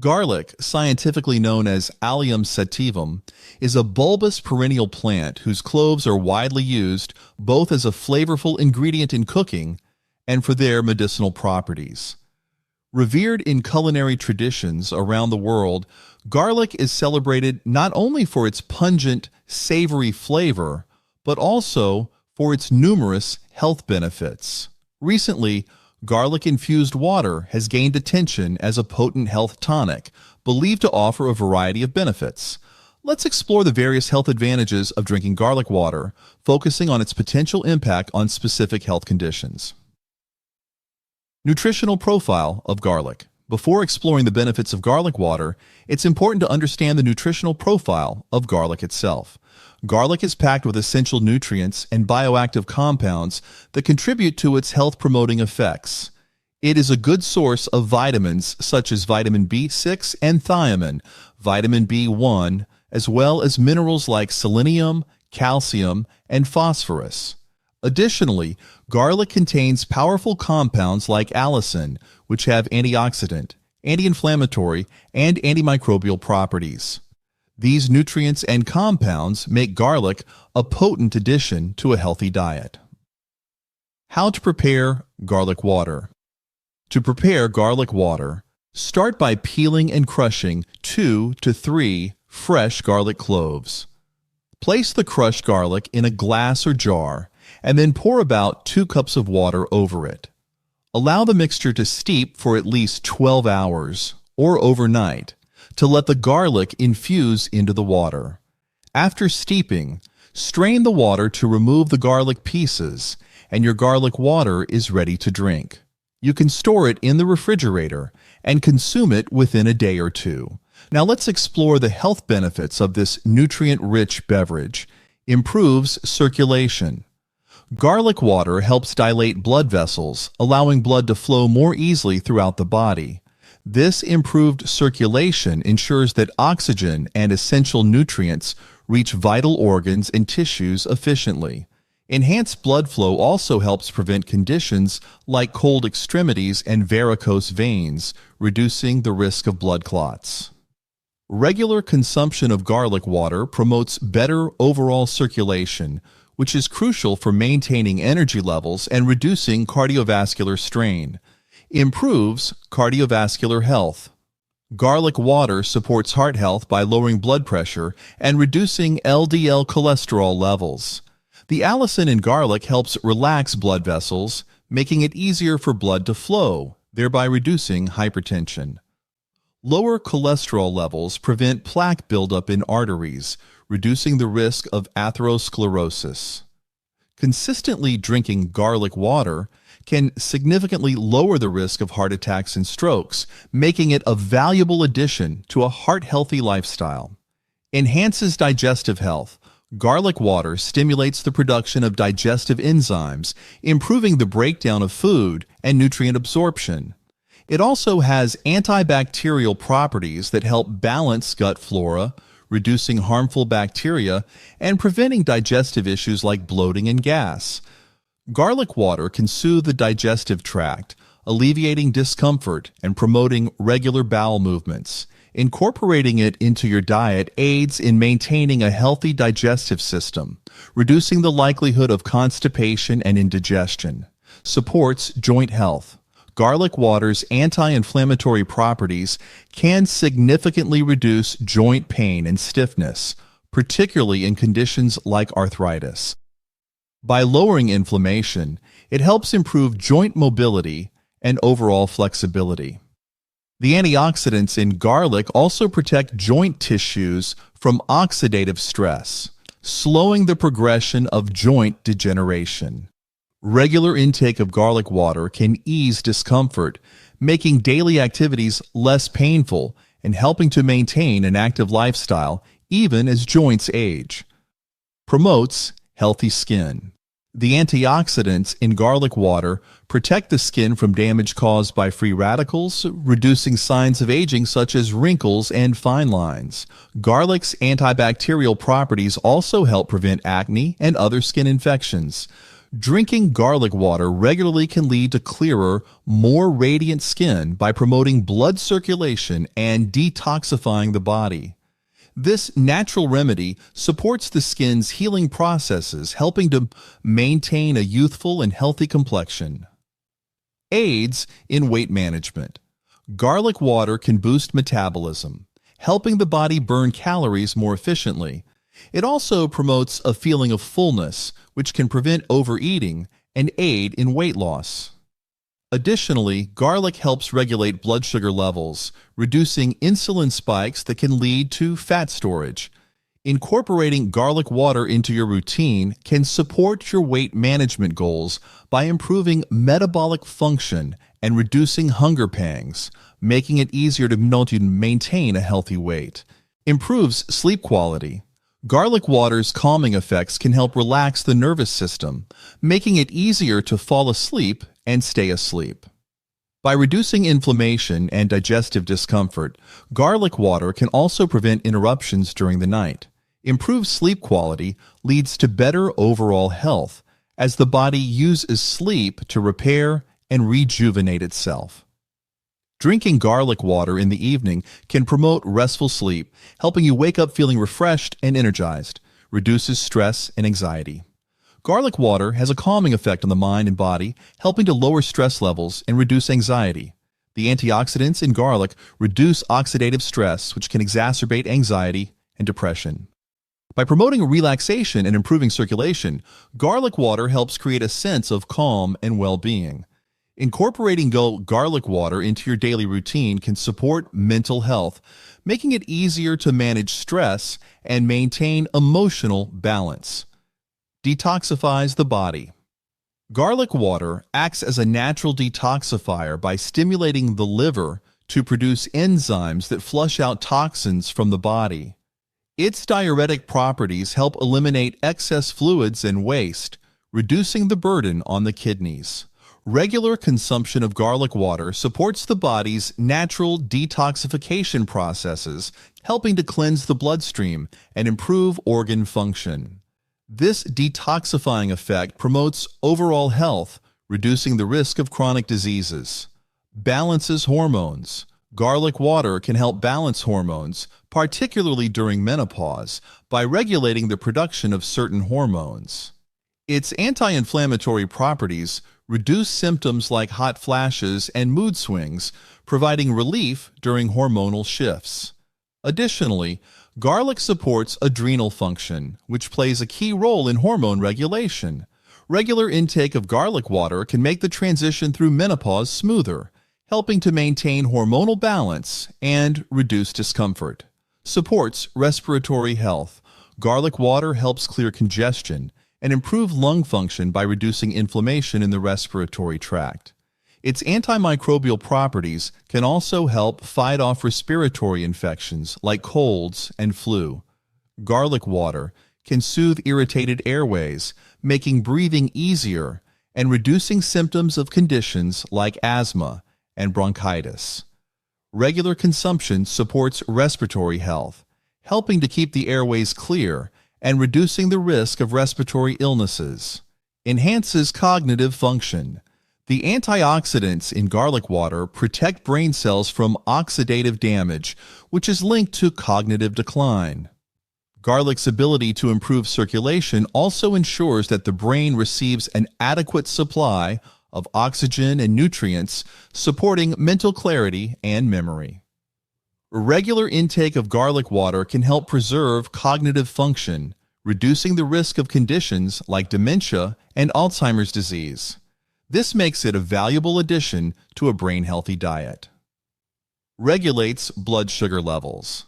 Garlic, scientifically known as Allium sativum, is a bulbous perennial plant whose cloves are widely used both as a flavorful ingredient in cooking and for their medicinal properties. Revered in culinary traditions around the world, garlic is celebrated not only for its pungent, savory flavor, but also for its numerous health benefits. Recently, garlic-infused water has gained attention as a potent health tonic, believed to offer a variety of benefits. Let's explore the various health advantages of drinking garlic water, focusing on its potential impact on specific health conditions. Nutritional profile of garlic. Before exploring the benefits of garlic water, it's important to understand the nutritional profile of garlic itself. Garlic is packed with essential nutrients and bioactive compounds that contribute to its health-promoting effects. It is a good source of vitamins such as vitamin B6 and thiamine, vitamin B1, as well as minerals like selenium, calcium, and phosphorus. Additionally, garlic contains powerful compounds like allicin, which have antioxidant, anti-inflammatory, and antimicrobial properties. These nutrients and compounds make garlic a potent addition to a healthy diet. How to prepare garlic water. To prepare garlic water, start by peeling and crushing 2 to 3 fresh garlic cloves. Place the crushed garlic in a glass or jar, and then pour about 2 cups of water over it. Allow the mixture to steep for at least 12 hours or overnight to let the garlic infuse into the water. After steeping, strain the water to remove the garlic pieces, and your garlic water is ready to drink. You can store it in the refrigerator and consume it within a day or two. Now let's explore the health benefits of this nutrient-rich beverage. Improves circulation. Garlic water helps dilate blood vessels, allowing blood to flow more easily throughout the body. This improved circulation ensures that oxygen and essential nutrients reach vital organs and tissues efficiently. Enhanced blood flow also helps prevent conditions like cold extremities and varicose veins, reducing the risk of blood clots. Regular consumption of garlic water promotes better overall circulation, which is crucial for maintaining energy levels and reducing cardiovascular strain. Improves cardiovascular health. Garlic water supports heart health by lowering blood pressure and reducing LDL cholesterol levels. The allicin in garlic helps relax blood vessels, making it easier for blood to flow, thereby reducing hypertension. Lower cholesterol levels prevent plaque buildup in arteries, reducing the risk of atherosclerosis. Consistently drinking garlic water can significantly lower the risk of heart attacks and strokes, making it a valuable addition to a heart-healthy lifestyle. Enhances digestive health. Garlic water stimulates the production of digestive enzymes, improving the breakdown of food and nutrient absorption. It also has antibacterial properties that help balance gut flora, reducing harmful bacteria, and preventing digestive issues like bloating and gas. Garlic water can soothe the digestive tract, alleviating discomfort and promoting regular bowel movements. Incorporating it into your diet aids in maintaining a healthy digestive system, reducing the likelihood of constipation and indigestion. Supports joint health. Garlic water's anti-inflammatory properties can significantly reduce joint pain and stiffness, particularly in conditions like arthritis. By lowering inflammation, it helps improve joint mobility and overall flexibility. The antioxidants in garlic also protect joint tissues from oxidative stress, slowing the progression of joint degeneration. Regular intake of garlic water can ease discomfort, making daily activities less painful and helping to maintain an active lifestyle even as joints age. Promotes healthy skin. The antioxidants in garlic water protect the skin from damage caused by free radicals, reducing signs of aging such as wrinkles and fine lines. Garlic's antibacterial properties also help prevent acne and other skin infections. Drinking garlic water regularly can lead to clearer, more radiant skin by promoting blood circulation and detoxifying the body. This natural remedy supports the skin's healing processes, helping to maintain a youthful and healthy complexion. Aids in weight management. Garlic water can boost metabolism, helping the body burn calories more efficiently. It also promotes a feeling of fullness, which can prevent overeating and aid in weight loss. Additionally, garlic helps regulate blood sugar levels, reducing insulin spikes that can lead to fat storage. Incorporating garlic water into your routine can support your weight management goals by improving metabolic function and reducing hunger pangs, making it easier to maintain a healthy weight. Improves sleep quality. Garlic water's calming effects can help relax the nervous system, making it easier to fall asleep and stay asleep. By reducing inflammation and digestive discomfort, garlic water can also prevent interruptions during the night. Improved sleep quality leads to better overall health, as the body uses sleep to repair and rejuvenate itself. Drinking garlic water in the evening can promote restful sleep, helping you wake up feeling refreshed and energized, reduces stress and anxiety. Garlic water has a calming effect on the mind and body, helping to lower stress levels and reduce anxiety. The antioxidants in garlic reduce oxidative stress, which can exacerbate anxiety and depression. By promoting relaxation and improving circulation, garlic water helps create a sense of calm and well-being. Incorporating garlic water into your daily routine can support mental health, making it easier to manage stress and maintain emotional balance. Detoxifies the body. Garlic water acts as a natural detoxifier by stimulating the liver to produce enzymes that flush out toxins from the body. Its diuretic properties help eliminate excess fluids and waste, reducing the burden on the kidneys. Regular consumption of garlic water supports the body's natural detoxification processes, helping to cleanse the bloodstream and improve organ function. This detoxifying effect promotes overall health, reducing the risk of chronic diseases. Balances hormones. Garlic water can help balance hormones, particularly during menopause, by regulating the production of certain hormones. Its anti-inflammatory properties reduce symptoms like hot flashes and mood swings, providing relief during hormonal shifts. Additionally, garlic supports adrenal function, which plays a key role in hormone regulation. Regular intake of garlic water can make the transition through menopause smoother, helping to maintain hormonal balance and reduce discomfort. Supports respiratory health. Garlic water helps clear congestion and improve lung function by reducing inflammation in the respiratory tract. Its antimicrobial properties can also help fight off respiratory infections like colds and flu. Garlic water can soothe irritated airways, making breathing easier and reducing symptoms of conditions like asthma and bronchitis. Regular consumption supports respiratory health, helping to keep the airways clear and reducing the risk of respiratory illnesses. Enhances cognitive function. The antioxidants in garlic water protect brain cells from oxidative damage, which is linked to cognitive decline. Garlic's ability to improve circulation also ensures that the brain receives an adequate supply of oxygen and nutrients, supporting mental clarity and memory. Regular intake of garlic water can help preserve cognitive function, reducing the risk of conditions like dementia and Alzheimer's disease. This makes it a valuable addition to a brain-healthy diet. Regulates blood sugar levels.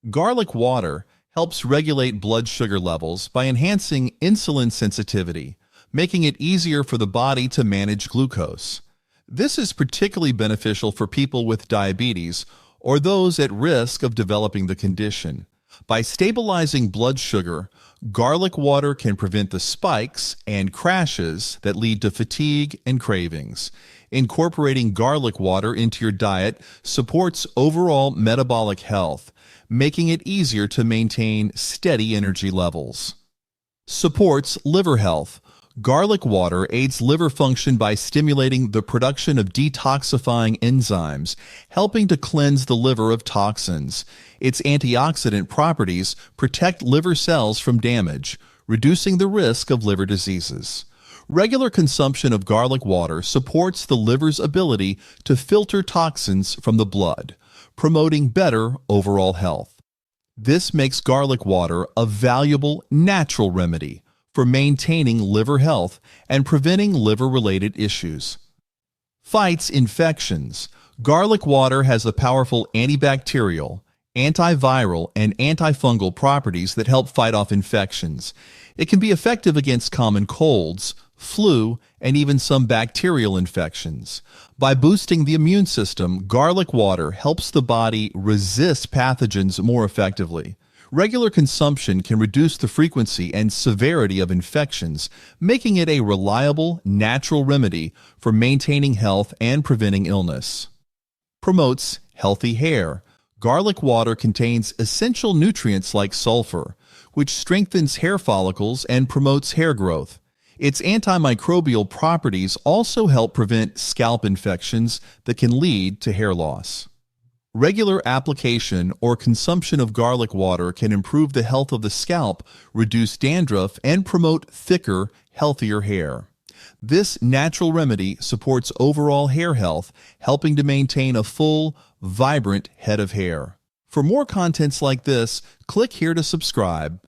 Garlic water helps regulate blood sugar levels by enhancing insulin sensitivity, making it easier for the body to manage glucose. This is particularly beneficial for people with diabetes or those at risk of developing the condition. By stabilizing blood sugar, garlic water can prevent the spikes and crashes that lead to fatigue and cravings. Incorporating garlic water into your diet supports overall metabolic health, making it easier to maintain steady energy levels. Supports liver health. Garlic water aids liver function by stimulating the production of detoxifying enzymes, helping to cleanse the liver of toxins. Its antioxidant properties protect liver cells from damage, reducing the risk of liver diseases. Regular consumption of garlic water supports the liver's ability to filter toxins from the blood, promoting better overall health. This makes garlic water a valuable natural remedy for maintaining liver health and preventing liver-related issues. Fights infections. Garlic water has a powerful antibacterial, antiviral, and antifungal properties that help fight off infections. It can be effective against common colds, flu, and even some bacterial infections. By boosting the immune system, garlic water helps the body resist pathogens more effectively. Regular consumption can reduce the frequency and severity of infections, making it a reliable, natural remedy for maintaining health and preventing illness. Promotes healthy hair. Garlic water contains essential nutrients like sulfur, which strengthens hair follicles and promotes hair growth. Its antimicrobial properties also help prevent scalp infections that can lead to hair loss. Regular application or consumption of garlic water can improve the health of the scalp, reduce dandruff, and promote thicker, healthier hair. This natural remedy supports overall hair health, helping to maintain a full, vibrant head of hair. For more contents like this, click here to subscribe.